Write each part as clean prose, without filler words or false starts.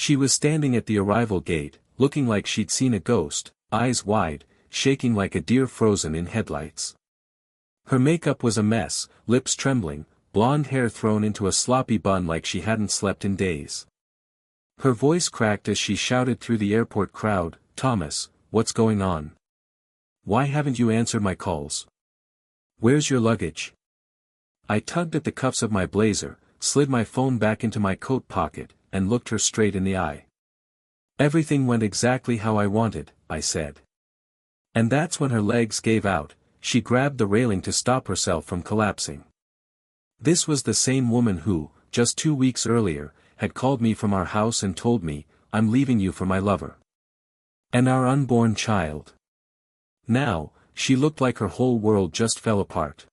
She was standing at the arrival gate, looking like she'd seen a ghost, eyes wide, shaking like a deer frozen in headlights. Her makeup was a mess, lips trembling, blonde hair thrown into a sloppy bun like she hadn't slept in days. Her voice cracked as she shouted through the airport crowd, "Thomas, what's going on? Why haven't you answered my calls? Where's your luggage?" I tugged at the cuffs of my blazer, slid my phone back into my coat pocket, and looked her straight in the eye. "Everything went exactly how I wanted," I said. And that's when her legs gave out. She grabbed the railing to stop herself from collapsing. This was the same woman who, just 2 weeks earlier, had called me from our house and told me, "I'm leaving you for my lover. And our unborn child." Now, she looked like her whole world just fell apart.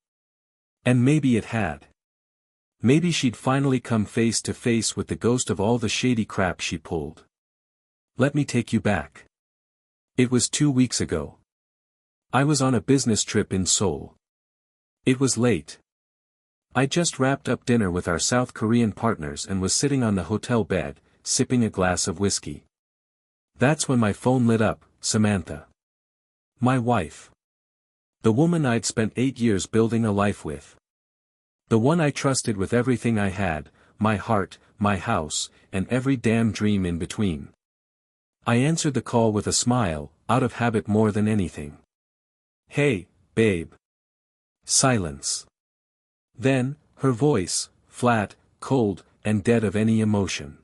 And maybe it had. Maybe she'd finally come face to face with the ghost of all the shady crap she pulled. Let me take you back. It was 2 weeks ago. I was on a business trip in Seoul. It was late. I just wrapped up dinner with our South Korean partners and was sitting on the hotel bed, sipping a glass of whiskey. That's when my phone lit up, Samantha. My wife. The woman I'd spent 8 years building a life with. The one I trusted with everything I had, my heart, my house, and every damn dream in between. I answered the call with a smile, out of habit more than anything. "Hey, babe." Silence. Then, her voice, flat, cold, and dead of any emotion.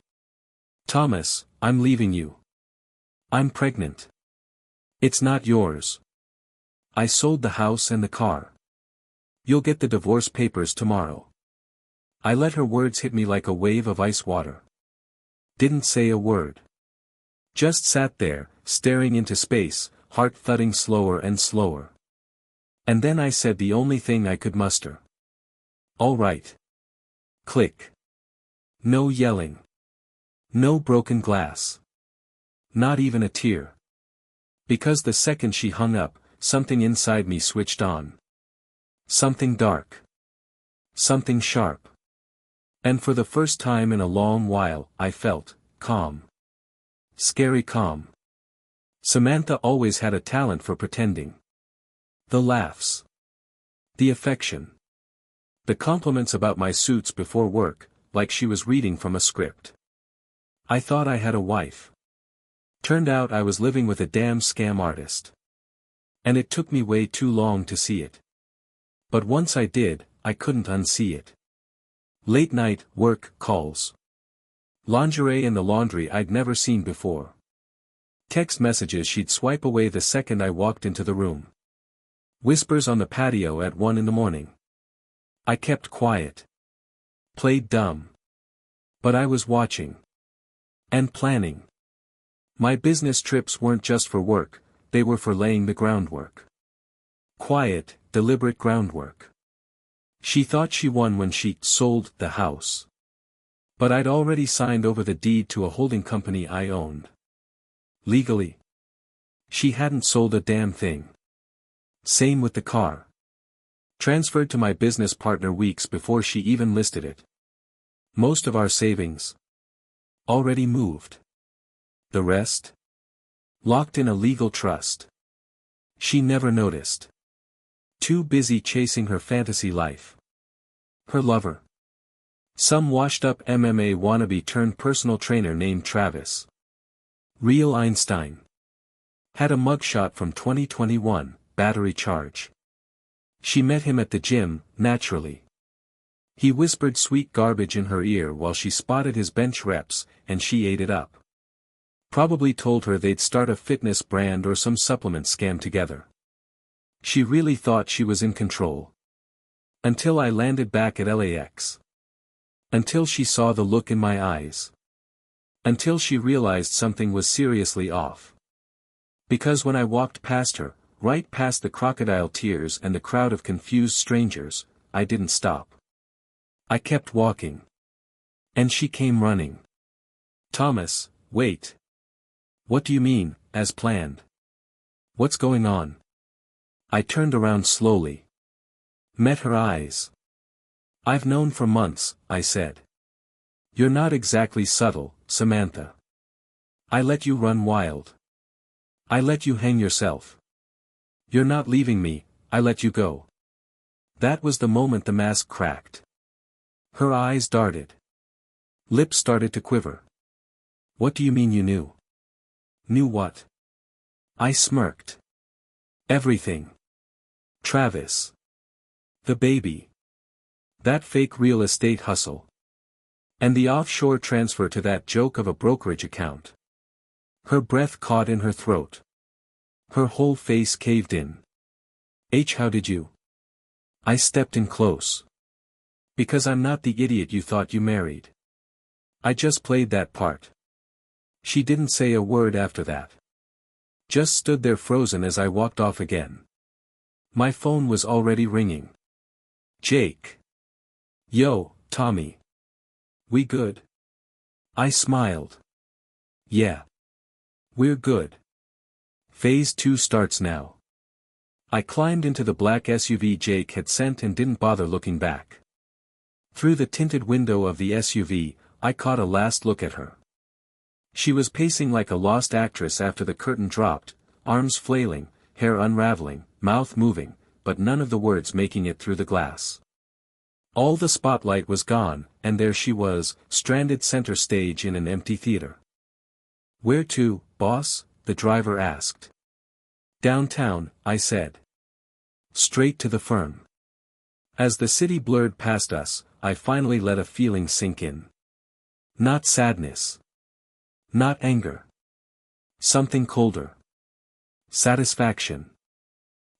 "Thomas, I'm leaving you. I'm pregnant. It's not yours. I sold the house and the car. You'll get the divorce papers tomorrow." I let her words hit me like a wave of ice water. Didn't say a word. Just sat there, staring into space, heart thudding slower and slower. And then I said the only thing I could muster. "All right." Click. No yelling. No broken glass. Not even a tear. Because the second she hung up, something inside me switched on. Something dark. Something sharp. And for the first time in a long while, I felt calm. Scary calm. Samantha always had a talent for pretending. The laughs. The affection. The compliments about my suits before work, like she was reading from a script. I thought I had a wife. Turned out I was living with a damn scam artist. And it took me way too long to see it. But once I did, I couldn't unsee it. Late night, work, calls. Lingerie in the laundry I'd never seen before. Text messages she'd swipe away the second I walked into the room. Whispers on the patio at 1 in the morning. I kept quiet. Played dumb. But I was watching. And planning. My business trips weren't just for work, they were for laying the groundwork. Quiet, deliberate groundwork. She thought she won when she sold the house. But I'd already signed over the deed to a holding company I owned. Legally. She hadn't sold a damn thing. Same with the car. Transferred to my business partner weeks before she even listed it. Most of our savings. Already moved. The rest? Locked in a legal trust. She never noticed. Too busy chasing her fantasy life. Her lover. Some washed-up MMA wannabe turned personal trainer named Travis. Real Einstein. Had a mugshot from 2021, battery charge. She met him at the gym, naturally. He whispered sweet garbage in her ear while she spotted his bench reps, and she ate it up. Probably told her they'd start a fitness brand or some supplement scam together. She really thought she was in control. Until I landed back at LAX. Until she saw the look in my eyes. Until she realized something was seriously off. Because when I walked past her, right past the crocodile tears and the crowd of confused strangers, I didn't stop. I kept walking. And she came running. "Thomas, wait. What do you mean, as planned? What's going on?" I turned around slowly. Met her eyes. "I've known for months," I said. "You're not exactly subtle, Samantha." I let you run wild. I let you hang yourself. You're not leaving me, I let you go. That was the moment the mask cracked. Her eyes darted. Lips started to quiver. What do you mean you knew? Knew what? I smirked. Everything. Travis. The baby. That fake real estate hustle. And the offshore transfer to that joke of a brokerage account. Her breath caught in her throat. Her whole face caved in. How did you? I stepped in close. Because I'm not the idiot you thought you married. I just played that part. She didn't say a word after that. Just stood there frozen as I walked off again. My phone was already ringing. Jake. Yo, Tommy. We good? I smiled. Yeah. We're good. Phase 2 starts now. I climbed into the black SUV Jake had sent and didn't bother looking back. Through the tinted window of the SUV, I caught a last look at her. She was pacing like a lost actress after the curtain dropped, arms flailing, hair unraveling, mouth moving, but none of the words making it through the glass. All the spotlight was gone, and there she was, stranded center stage in an empty theater. Where to, boss? The driver asked. Downtown, I said. Straight to the firm. As the city blurred past us, I finally let a feeling sink in. Not sadness. Not anger. Something colder. Satisfaction.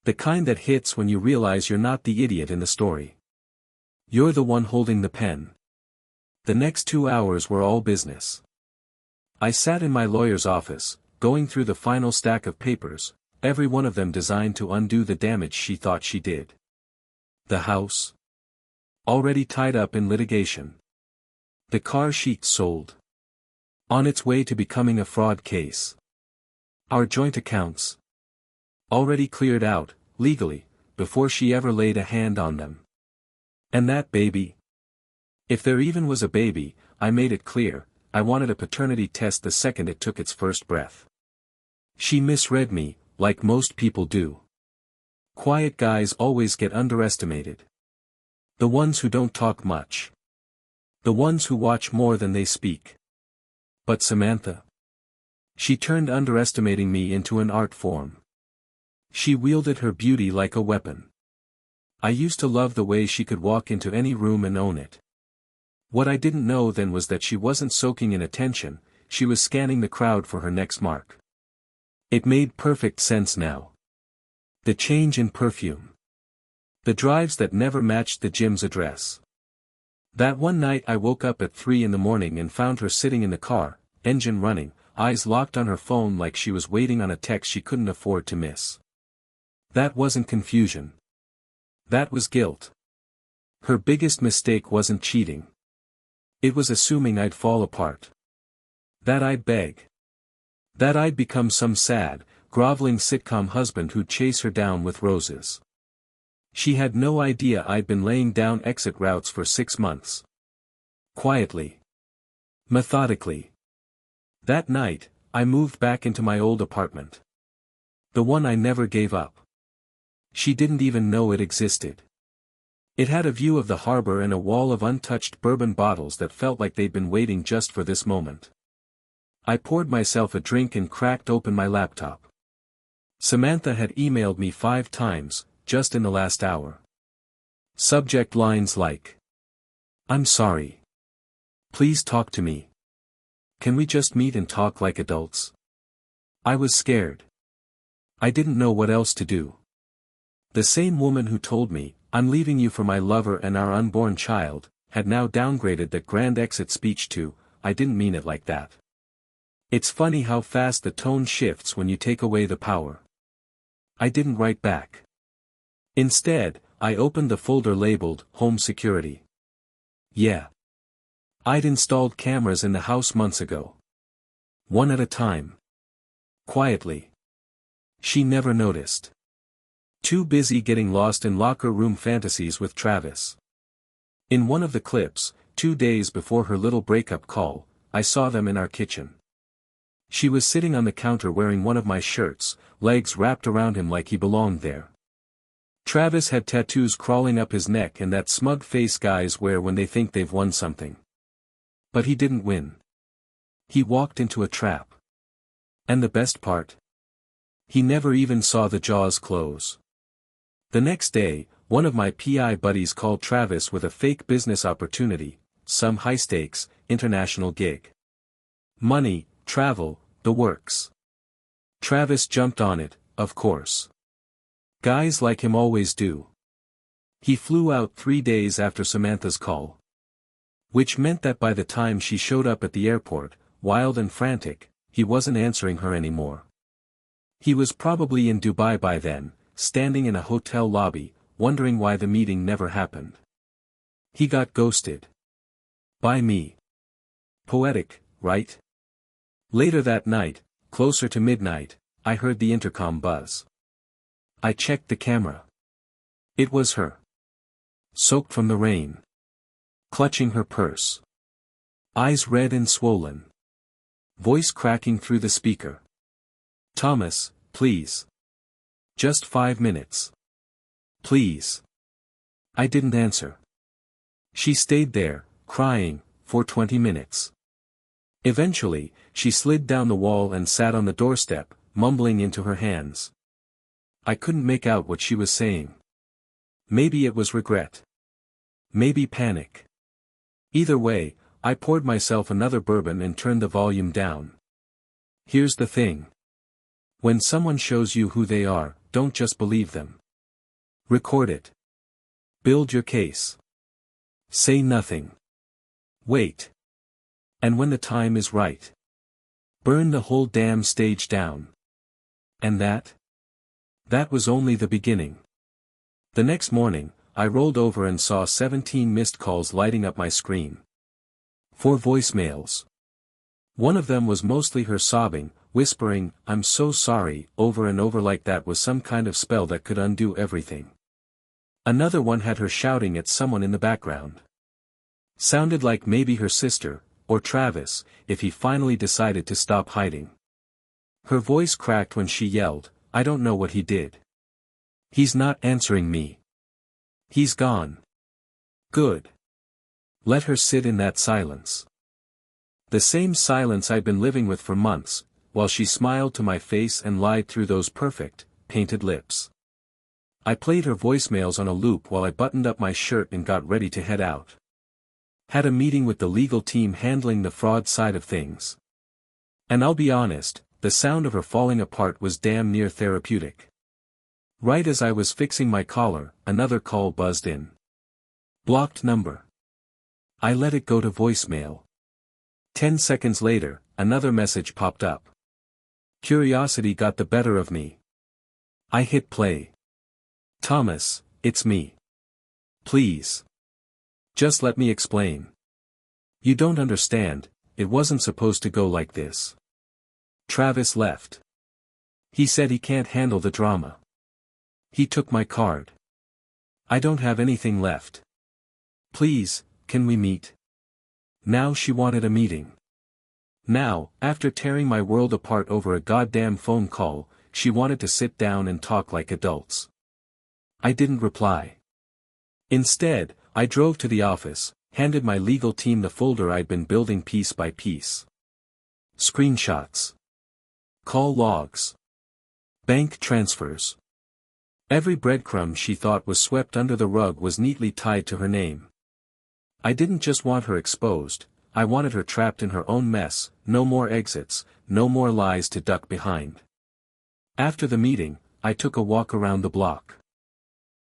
The kind that hits when you realize you're not the idiot in the story. You're the one holding the pen. The next 2 hours were all business. I sat in my lawyer's office, going through the final stack of papers, every one of them designed to undo the damage she thought she did. The house. Already tied up in litigation. The car she'd sold. On its way to becoming a fraud case. Our joint accounts. Already cleared out, legally, before she ever laid a hand on them. And that baby? If there even was a baby, I made it clear, I wanted a paternity test the second it took its first breath. She misread me, like most people do. Quiet guys always get underestimated. The ones who don't talk much. The ones who watch more than they speak. But Samantha? She turned underestimating me into an art form. She wielded her beauty like a weapon. I used to love the way she could walk into any room and own it. What I didn't know then was that she wasn't soaking in attention, she was scanning the crowd for her next mark. It made perfect sense now. The change in perfume. The drives that never matched the gym's address. That one night I woke up at 3 in the morning and found her sitting in the car, engine running, eyes locked on her phone like she was waiting on a text she couldn't afford to miss. That wasn't confusion. That was guilt. Her biggest mistake wasn't cheating. It was assuming I'd fall apart. That I'd beg. That I'd become some sad, groveling sitcom husband who'd chase her down with roses. She had no idea I'd been laying down exit routes for 6 months. Quietly. Methodically. That night, I moved back into my old apartment. The one I never gave up. She didn't even know it existed. It had a view of the harbor and a wall of untouched bourbon bottles that felt like they'd been waiting just for this moment. I poured myself a drink and cracked open my laptop. Samantha had emailed me 5 times, just in the last hour. Subject lines like, "I'm sorry. Please talk to me. Can we just meet and talk like adults?" I was scared. I didn't know what else to do. The same woman who told me, "I'm leaving you for my lover and our unborn child," had now downgraded that grand exit speech to, "I didn't mean it like that." It's funny how fast the tone shifts when you take away the power. I didn't write back. Instead, I opened the folder labeled, Home Security. Yeah. I'd installed cameras in the house months ago. One at a time. Quietly. She never noticed. Too busy getting lost in locker room fantasies with Travis. In one of the clips, 2 days before her little breakup call, I saw them in our kitchen. She was sitting on the counter wearing one of my shirts, legs wrapped around him like he belonged there. Travis had tattoos crawling up his neck and that smug face guys wear when they think they've won something. But he didn't win. He walked into a trap. And the best part? He never even saw the jaws close. The next day, one of my PI buddies called Travis with a fake business opportunity, some high-stakes, international gig. Money, travel, the works. Travis jumped on it, of course. Guys like him always do. He flew out 3 days after Samantha's call. Which meant that by the time she showed up at the airport, wild and frantic, he wasn't answering her anymore. He was probably in Dubai by then, standing in a hotel lobby, wondering why the meeting never happened. He got ghosted. By me. Poetic, right? Later that night, closer to midnight, I heard the intercom buzz. I checked the camera. It was her. Soaked from the rain. Clutching her purse. Eyes red and swollen. Voice cracking through the speaker. Thomas, please. Just 5 minutes. Please. I didn't answer. She stayed there, crying, for 20 minutes. Eventually, she slid down the wall and sat on the doorstep, mumbling into her hands. I couldn't make out what she was saying. Maybe it was regret. Maybe panic. Either way, I poured myself another bourbon and turned the volume down. Here's the thing. When someone shows you who they are, don't just believe them. Record it. Build your case. Say nothing. Wait. And when the time is right, burn the whole damn stage down. And that was only the beginning. The next morning, I rolled over and saw 17 missed calls lighting up my screen. 4 voicemails. One of them was mostly her sobbing, whispering, "I'm so sorry," over and over like that was some kind of spell that could undo everything. Another one had her shouting at someone in the background. Sounded like maybe her sister, or Travis, if he finally decided to stop hiding. Her voice cracked when she yelled, "I don't know what he did. He's not answering me. He's gone." Good. Let her sit in that silence. The same silence I'd been living with for months, while she smiled to my face and lied through those perfect, painted lips. I played her voicemails on a loop while I buttoned up my shirt and got ready to head out. Had a meeting with the legal team handling the fraud side of things. And I'll be honest, the sound of her falling apart was damn near therapeutic. Right as I was fixing my collar, another call buzzed in. Blocked number. I let it go to voicemail. 10 seconds later, another message popped up. Curiosity got the better of me. I hit play. "Thomas, it's me. Please. Just let me explain. You don't understand, it wasn't supposed to go like this. Travis left. He said he can't handle the drama. He took my card. I don't have anything left. Please, can we meet?" Now she wanted a meeting. Now, after tearing my world apart over a goddamn phone call, she wanted to sit down and talk like adults. I didn't reply. Instead, I drove to the office, handed my legal team the folder I'd been building piece by piece. Screenshots. Call logs. Bank transfers. Every breadcrumb she thought was swept under the rug was neatly tied to her name. I didn't just want her exposed, I wanted her trapped in her own mess, no more exits, no more lies to duck behind. After the meeting, I took a walk around the block.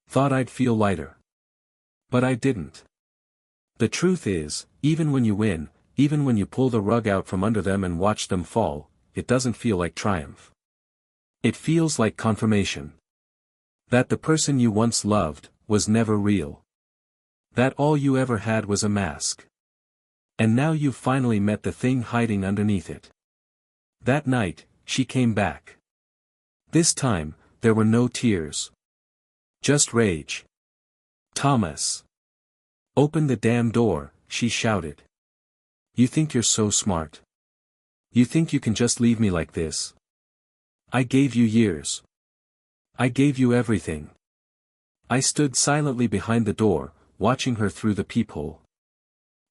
Thought I'd feel lighter. But I didn't. The truth is, even when you win, even when you pull the rug out from under them and watch them fall, it doesn't feel like triumph. It feels like confirmation. That the person you once loved, was never real. That all you ever had was a mask. And now you've finally met the thing hiding underneath it. That night, she came back. This time, there were no tears. Just rage. "Thomas. Open the damn door," she shouted. "You think you're so smart. You think you can just leave me like this? I gave you years. I gave you everything. I stood silently behind the door, watching her through the peephole.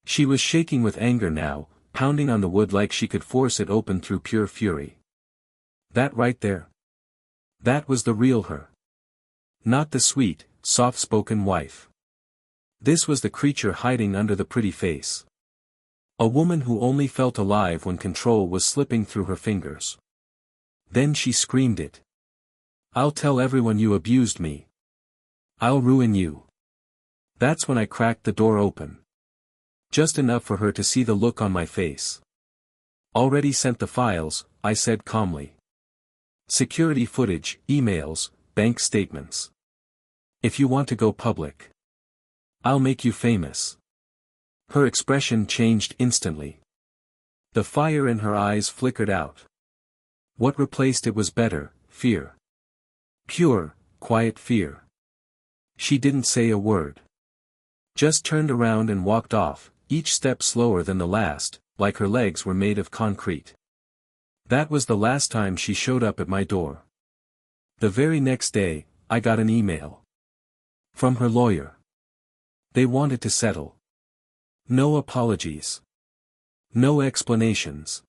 She was shaking with anger now, pounding on the wood like she could force it open through pure fury. That right there. That was the real her. Not the sweet, soft-spoken wife. This was the creature hiding under the pretty face. A woman who only felt alive when control was slipping through her fingers. Then she screamed it. I'll tell everyone you abused me. I'll ruin you. That's when I cracked the door open. Just enough for her to see the look on my face. Already sent the files, I said calmly. Security footage, emails, bank statements. If you want to go public, I'll make you famous. Her expression changed instantly. The fire in her eyes flickered out. What replaced it was better, fear. Pure, quiet fear. She didn't say a word. Just turned around and walked off, each step slower than the last, like her legs were made of concrete. That was the last time she showed up at my door. The very next day, I got an email. From her lawyer. They wanted to settle. No apologies. No explanations.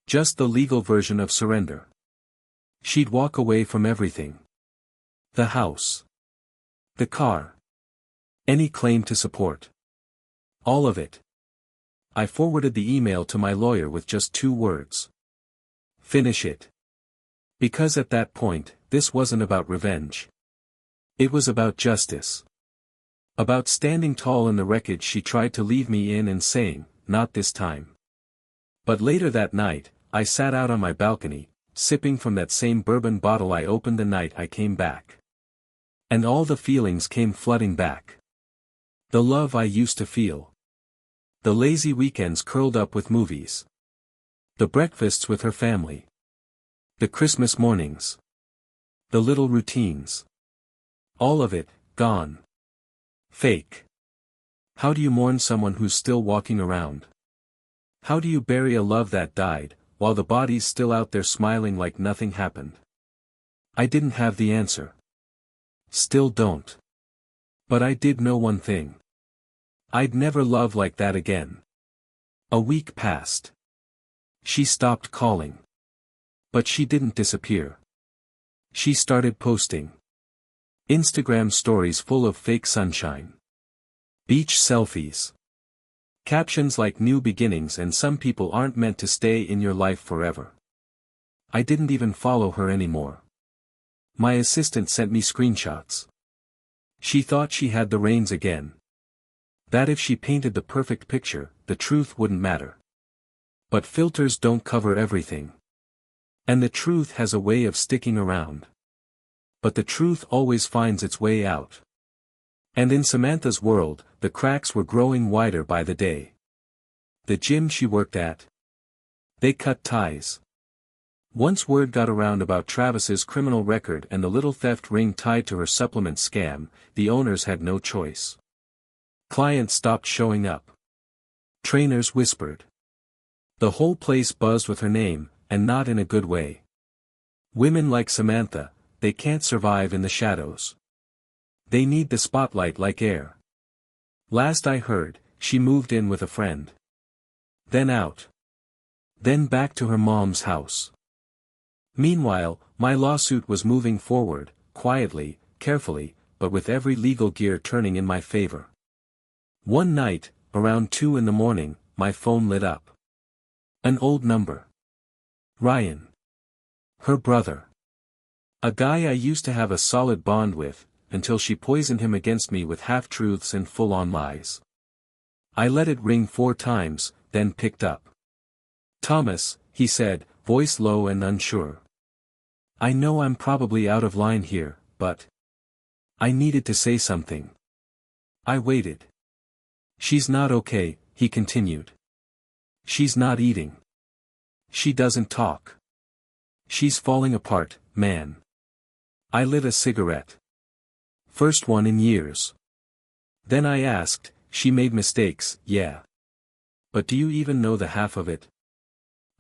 Just the legal version of surrender. She'd walk away from everything. The house. The car. Any claim to support. All of it. I forwarded the email to my lawyer with just 2 words. Finish it. Because at that point, this wasn't about revenge. It was about justice. About standing tall in the wreckage she tried to leave me in and saying, not this time. But later that night, I sat out on my balcony, sipping from that same bourbon bottle I opened the night I came back. And all the feelings came flooding back. The love I used to feel. The lazy weekends curled up with movies. The breakfasts with her family. The Christmas mornings. The little routines. All of it, gone. Fake. How do you mourn someone who's still walking around? How do you bury a love that died, while the body's still out there smiling like nothing happened? I didn't have the answer. Still don't. But I did know one thing. I'd never love like that again. A week passed. She stopped calling. But she didn't disappear. She started posting Instagram stories full of fake sunshine. Beach selfies. Captions like new beginnings and some people aren't meant to stay in your life forever. I didn't even follow her anymore. My assistant sent me screenshots. She thought she had the reins again. That if she painted the perfect picture, the truth wouldn't matter. But filters don't cover everything. And the truth has a way of sticking around. But the truth always finds its way out. And in Samantha's world, the cracks were growing wider by the day. The gym she worked at. They cut ties. Once word got around about Travis's criminal record and the little theft ring tied to her supplement scam, the owners had no choice. Clients stopped showing up. Trainers whispered. The whole place buzzed with her name, and not in a good way. Women like Samantha, they can't survive in the shadows. They need the spotlight like air. Last I heard, she moved in with a friend. Then out. Then back to her mom's house. Meanwhile, my lawsuit was moving forward, quietly, carefully, but with every legal gear turning in my favor. One night, around 2 in the morning, my phone lit up. An old number. Ryan. Her brother. A guy I used to have a solid bond with, until she poisoned him against me with half-truths and full-on lies. I let it ring 4 times, then picked up. Thomas, he said, voice low and unsure. I know I'm probably out of line here, but I needed to say something. I waited. She's not okay, he continued. She's not eating. She doesn't talk. She's falling apart, man. I lit a cigarette. First one in years. Then I asked, she made mistakes, yeah. But do you even know the half of it?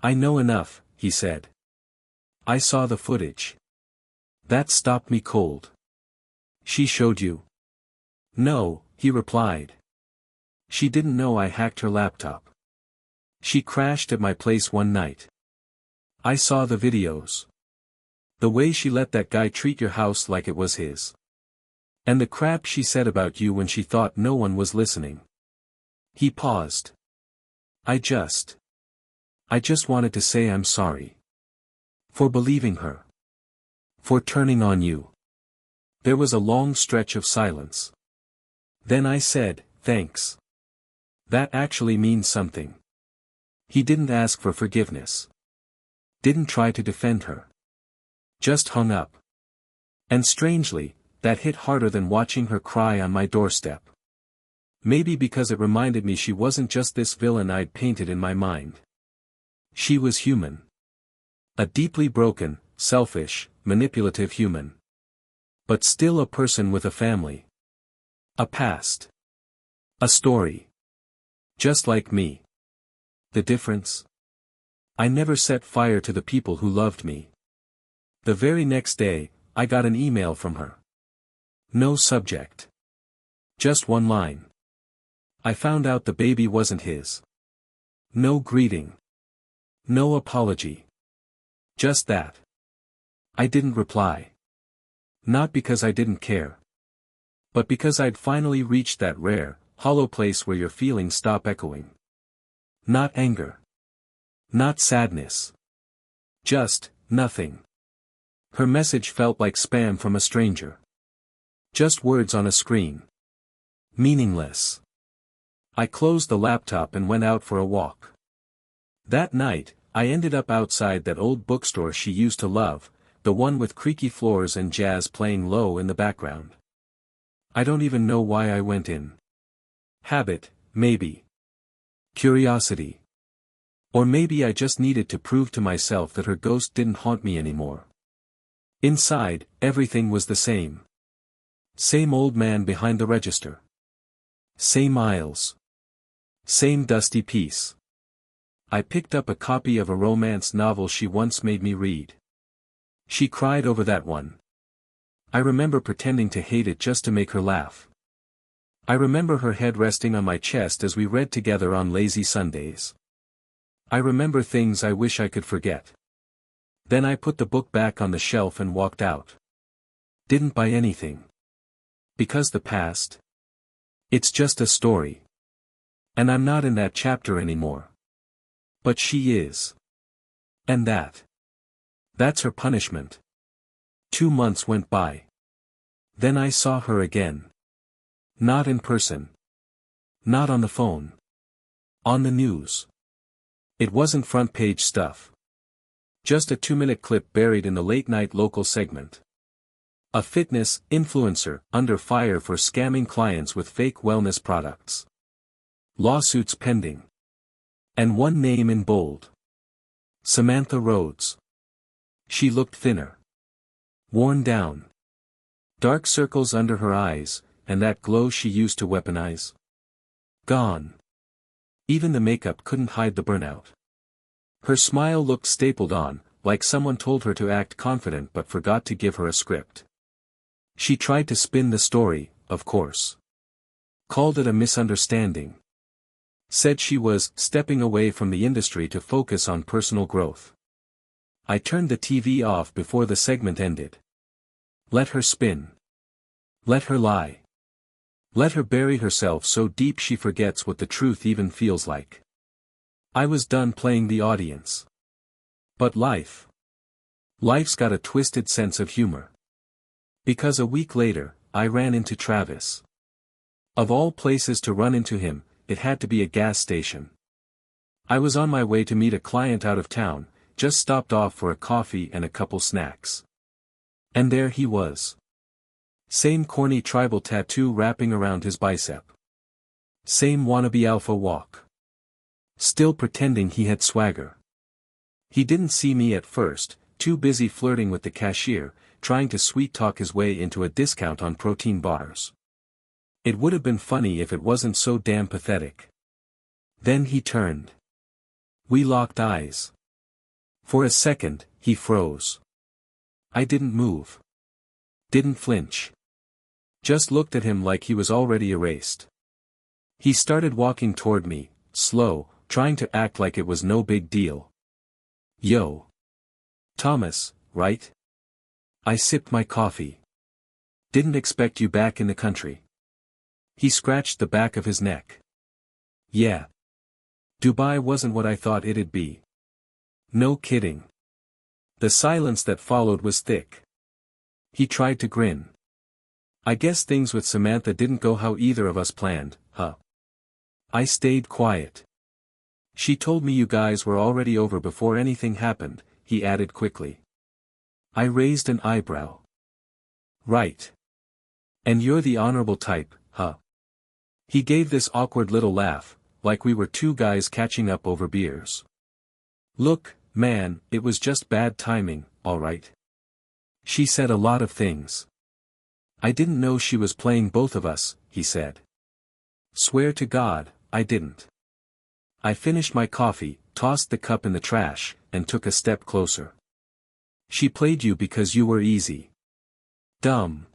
I know enough, he said. I saw the footage. That stopped me cold. She showed you? No, he replied. She didn't know I hacked her laptop. She crashed at my place one night. I saw the videos. The way she let that guy treat your house like it was his. And the crap she said about you when she thought no one was listening. He paused. I just wanted to say I'm sorry. For believing her. For turning on you. There was a long stretch of silence. Then I said, thanks. That actually means something. He didn't ask for forgiveness. Didn't try to defend her. Just hung up. And strangely, that hit harder than watching her cry on my doorstep. Maybe because it reminded me she wasn't just this villain I'd painted in my mind. She was human. A deeply broken, selfish, manipulative human. But still a person with a family. A past. A story. Just like me. The difference? I never set fire to the people who loved me. The very next day, I got an email from her. No subject. Just one line. I found out the baby wasn't his. No greeting. No apology. Just that. I didn't reply. Not because I didn't care. But because I'd finally reached that rare, hollow place where your feelings stop echoing. Not anger. Not sadness. Just, nothing. Her message felt like spam from a stranger. Just words on a screen. Meaningless. I closed the laptop and went out for a walk. That night, I ended up outside that old bookstore she used to love, the one with creaky floors and jazz playing low in the background. I don't even know why I went in. Habit, maybe. Curiosity. Or maybe I just needed to prove to myself that her ghost didn't haunt me anymore. Inside, everything was the same. Same old man behind the register. Same aisles. Same dusty piece. I picked up a copy of a romance novel she once made me read. She cried over that one. I remember pretending to hate it just to make her laugh. I remember her head resting on my chest as we read together on lazy Sundays. I remember things I wish I could forget. Then I put the book back on the shelf and walked out. Didn't buy anything. Because the past? It's just a story. And I'm not in that chapter anymore. But she is. And that's her punishment. 2 months went by. Then I saw her again. Not in person. Not on the phone. On the news. It wasn't front page stuff. Just a 2-minute clip buried in the late-night local segment. A fitness influencer under fire for scamming clients with fake wellness products. Lawsuits pending. And one name in bold. Samantha Rhodes. She looked thinner. Worn down. Dark circles under her eyes, and that glow she used to weaponize. Gone. Even the makeup couldn't hide the burnout. Her smile looked stapled on, like someone told her to act confident but forgot to give her a script. She tried to spin the story, of course. Called it a misunderstanding. Said she was stepping away from the industry to focus on personal growth. I turned the TV off before the segment ended. Let her spin. Let her lie. Let her bury herself so deep she forgets what the truth even feels like. I was done playing the audience. But life's got a twisted sense of humor. Because a week later, I ran into Travis. Of all places to run into him, it had to be a gas station. I was on my way to meet a client out of town, just stopped off for a coffee and a couple snacks. And there he was. Same corny tribal tattoo wrapping around his bicep. Same wannabe alpha walk. Still pretending he had swagger. He didn't see me at first, too busy flirting with the cashier, trying to sweet-talk his way into a discount on protein bars. It would have been funny if it wasn't so damn pathetic. Then he turned. We locked eyes. For a second, he froze. I didn't move. Didn't flinch. Just looked at him like he was already erased. He started walking toward me, slow, trying to act like it was no big deal. Yo. Thomas, right? I sipped my coffee. Didn't expect you back in the country. He scratched the back of his neck. Yeah. Dubai wasn't what I thought it'd be. No kidding. The silence that followed was thick. He tried to grin. I guess things with Samantha didn't go how either of us planned, huh? I stayed quiet. She told me you guys were already over before anything happened, he added quickly. I raised an eyebrow. Right. And you're the honorable type, huh? He gave this awkward little laugh, like we were two guys catching up over beers. Look, man, it was just bad timing, alright? She said a lot of things. I didn't know she was playing both of us, he said. Swear to God, I didn't. I finished my coffee, tossed the cup in the trash, and took a step closer. She played you because you were easy. Dumb.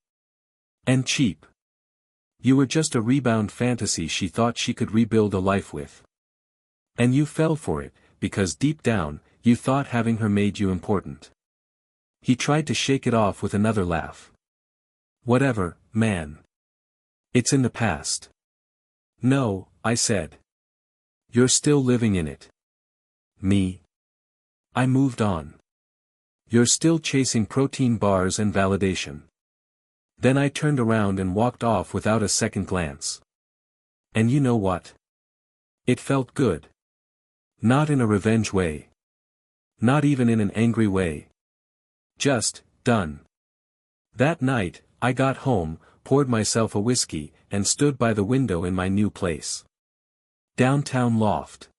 And cheap. You were just a rebound fantasy she thought she could rebuild a life with. And you fell for it, because deep down, you thought having her made you important. He tried to shake it off with another laugh. Whatever, man. It's in the past. No, I said. You're still living in it. Me? I moved on. You're still chasing protein bars and validation. Then I turned around and walked off without a second glance. And you know what? It felt good. Not in a revenge way. Not even in an angry way. Just, done. That night, I got home, poured myself a whiskey, and stood by the window in my new place. Downtown loft.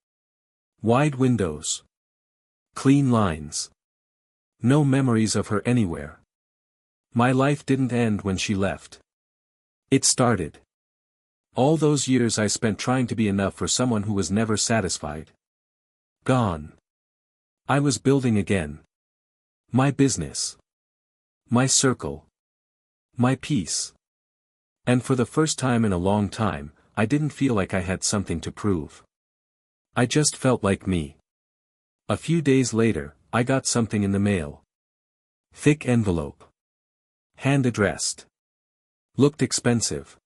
Wide windows. Clean lines. No memories of her anywhere. My life didn't end when she left. It started. All those years I spent trying to be enough for someone who was never satisfied. Gone. I was building again. My business. My circle. My peace. And for the first time in a long time, I didn't feel like I had something to prove. I just felt like me. A few days later, I got something in the mail. Thick envelope. Hand addressed. Looked expensive.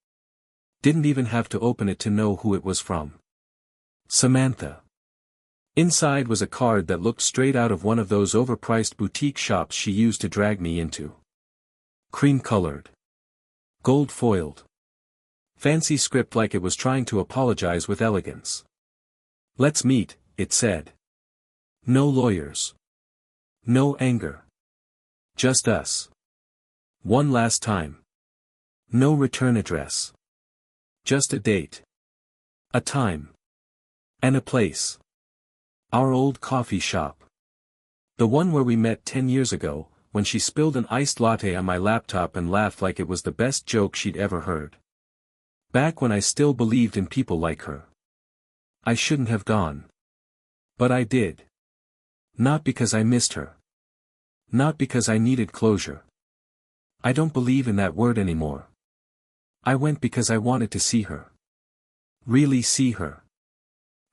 Didn't even have to open it to know who it was from. Samantha. Inside was a card that looked straight out of one of those overpriced boutique shops she used to drag me into. Cream-colored. Gold-foiled. Fancy script like it was trying to apologize with elegance. Let's meet, it said. No lawyers. No anger. Just us. One last time. No return address. Just a date. A time. And a place. Our old coffee shop. The one where we met 10 years ago, when she spilled an iced latte on my laptop and laughed like it was the best joke she'd ever heard. Back when I still believed in people like her. I shouldn't have gone. But I did. Not because I missed her. Not because I needed closure. I don't believe in that word anymore. I went because I wanted to see her. Really see her.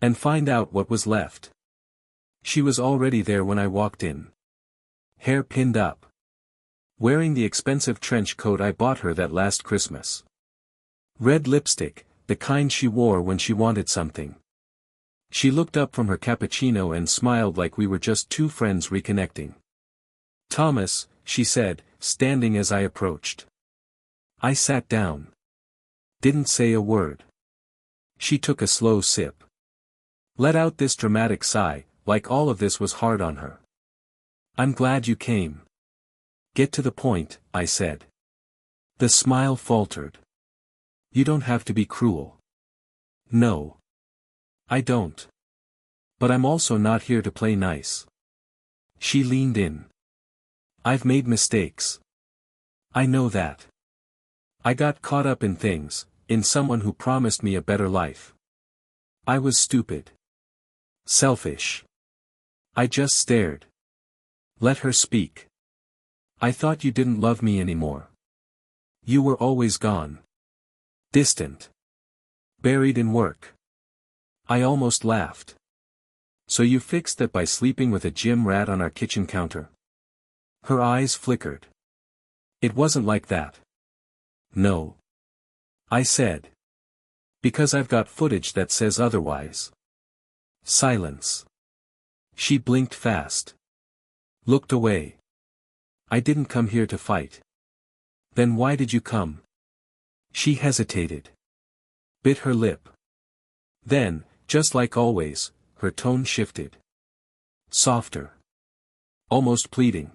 And find out what was left. She was already there when I walked in. Hair pinned up. Wearing the expensive trench coat I bought her that last Christmas. Red lipstick, the kind she wore when she wanted something. She looked up from her cappuccino and smiled like we were just two friends reconnecting. Thomas, she said, standing as I approached. I sat down. Didn't say a word. She took a slow sip. Let out this dramatic sigh, like all of this was hard on her. I'm glad you came. Get to the point, I said. The smile faltered. You don't have to be cruel. No. I don't. But I'm also not here to play nice. She leaned in. I've made mistakes. I know that. I got caught up in things, in someone who promised me a better life. I was stupid. Selfish. I just stared. Let her speak. I thought you didn't love me anymore. You were always gone. Distant. Buried in work. I almost laughed. So you fixed that by sleeping with a gym rat on our kitchen counter? Her eyes flickered. It wasn't like that. No. I said. Because I've got footage that says otherwise. Silence. She blinked fast. Looked away. I didn't come here to fight. Then why did you come? She hesitated. Bit her lip. Then, just like always, her tone shifted. Softer. Almost pleading.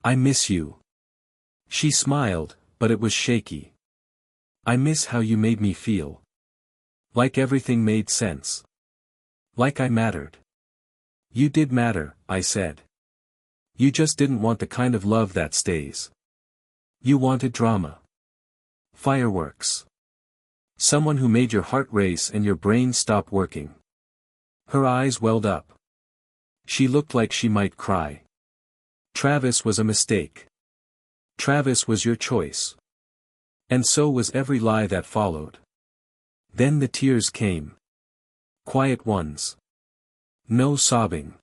I miss you. She smiled, but it was shaky. I miss how you made me feel. Like everything made sense. Like I mattered. You did matter, I said. You just didn't want the kind of love that stays. You wanted drama. Fireworks. Someone who made your heart race and your brain stop working. Her eyes welled up. She looked like she might cry. Travis was a mistake. Travis was your choice. And so was every lie that followed. Then the tears came. Quiet ones. No sobbing.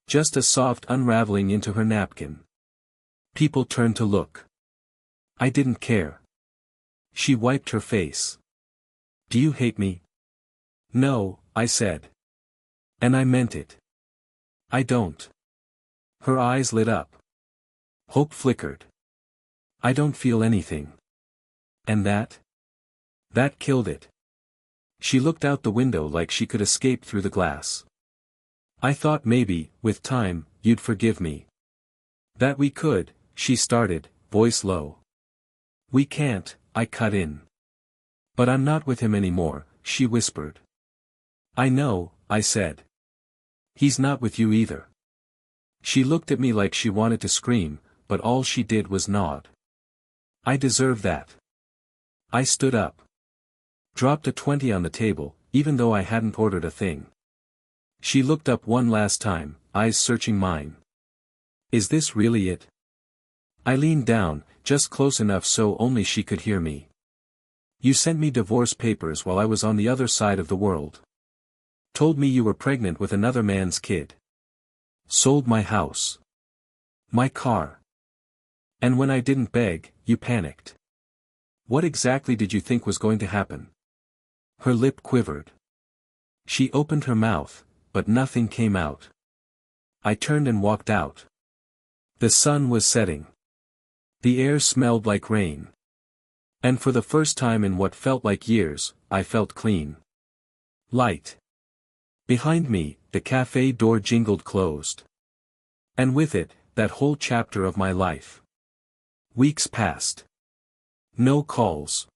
Just a soft unraveling into her napkin. People turned to look. I didn't care. She wiped her face. Do you hate me? No, I said. And I meant it. I don't. Her eyes lit up. Hope flickered. I don't feel anything. And that? That killed it. She looked out the window like she could escape through the glass. I thought maybe, with time, you'd forgive me. That we could, she started, voice low. We can't, I cut in. But I'm not with him anymore, she whispered. I know, I said. He's not with you either. She looked at me like she wanted to scream, but all she did was nod. I deserve that. I stood up. Dropped a 20 on the table, even though I hadn't ordered a thing. She looked up one last time, eyes searching mine. Is this really it? I leaned down, just close enough so only she could hear me. You sent me divorce papers while I was on the other side of the world. Told me you were pregnant with another man's kid. Sold my house. My car. And when I didn't beg, you panicked. What exactly did you think was going to happen? Her lip quivered. She opened her mouth, but nothing came out. I turned and walked out. The sun was setting. The air smelled like rain. And for the first time in what felt like years, I felt clean. Light. Behind me, the cafe door jingled closed. And with it, that whole chapter of my life. Weeks passed. No calls.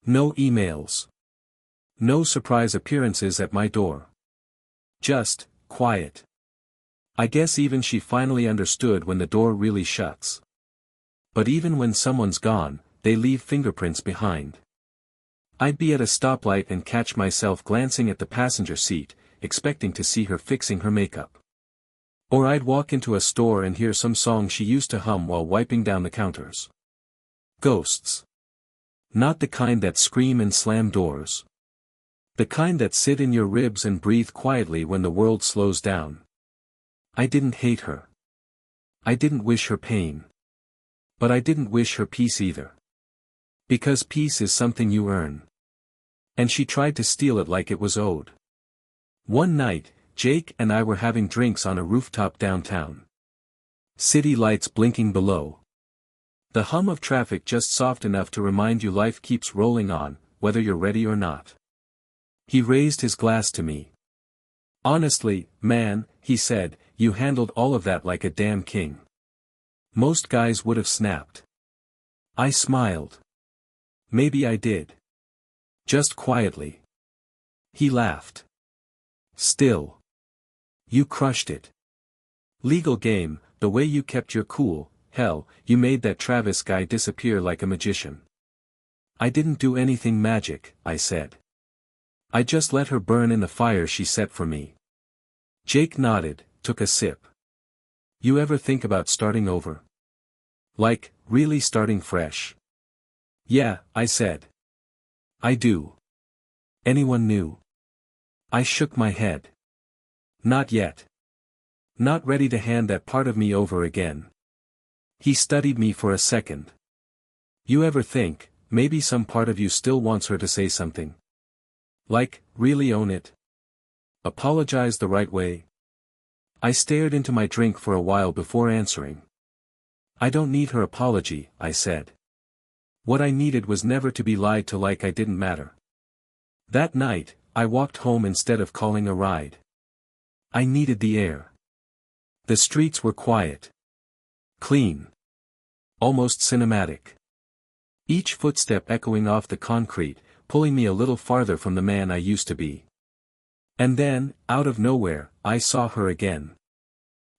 No emails. No surprise appearances at my door. Just, quiet. I guess even she finally understood when the door really shuts. But even when someone's gone, they leave fingerprints behind. I'd be at a stoplight and catch myself glancing at the passenger seat, expecting to see her fixing her makeup. Or I'd walk into a store and hear some song she used to hum while wiping down the counters. Ghosts. Not the kind that scream and slam doors. The kind that sit in your ribs and breathe quietly when the world slows down. I didn't hate her. I didn't wish her pain. But I didn't wish her peace either. Because peace is something you earn. And she tried to steal it like it was owed. One night, Jake and I were having drinks on a rooftop downtown. City lights blinking below. The hum of traffic just soft enough to remind you life keeps rolling on, whether you're ready or not. He raised his glass to me. Honestly, man, he said, you handled all of that like a damn king. Most guys would have snapped. I smiled. Maybe I did. Just quietly. He laughed. Still. You crushed it. Legal game, the way you kept your cool, hell, you made that Travis guy disappear like a magician. I didn't do anything magic, I said. I just let her burn in the fire she set for me. Jake nodded, took a sip. You ever think about starting over? Like, really starting fresh? Yeah, I said. I do. Anyone new? I shook my head. Not yet. Not ready to hand that part of me over again. He studied me for a second. You ever think, maybe some part of you still wants her to say something? Like, really own it? Apologize the right way? I stared into my drink for a while before answering. I don't need her apology, I said. What I needed was never to be lied to like I didn't matter. That night, I walked home instead of calling a ride. I needed the air. The streets were quiet. Clean. Almost cinematic. Each footstep echoing off the concrete, pulling me a little farther from the man I used to be. And then, out of nowhere, I saw her again.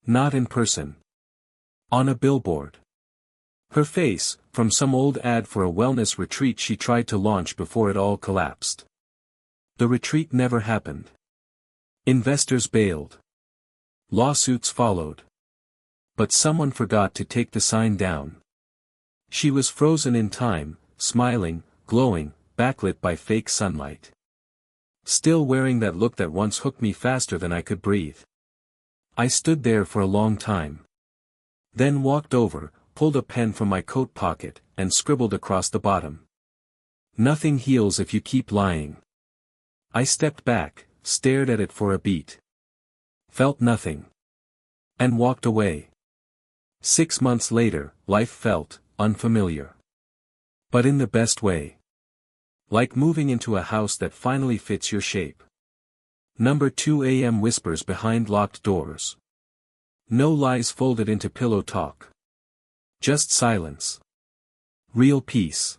Not in person. On a billboard. Her face, from some old ad for a wellness retreat she tried to launch before it all collapsed. The retreat never happened. Investors bailed. Lawsuits followed. But someone forgot to take the sign down. She was frozen in time, smiling, glowing, backlit by fake sunlight. Still wearing that look that once hooked me faster than I could breathe. I stood there for a long time. Then walked over, pulled a pen from my coat pocket, and scribbled across the bottom. Nothing heals if you keep lying. I stepped back, stared at it for a beat. Felt nothing. And walked away. 6 months later, life felt unfamiliar. But in the best way. Like moving into a house that finally fits your shape. Number 2 a.m. whispers behind locked doors. No lies folded into pillow talk. Just silence. Real peace.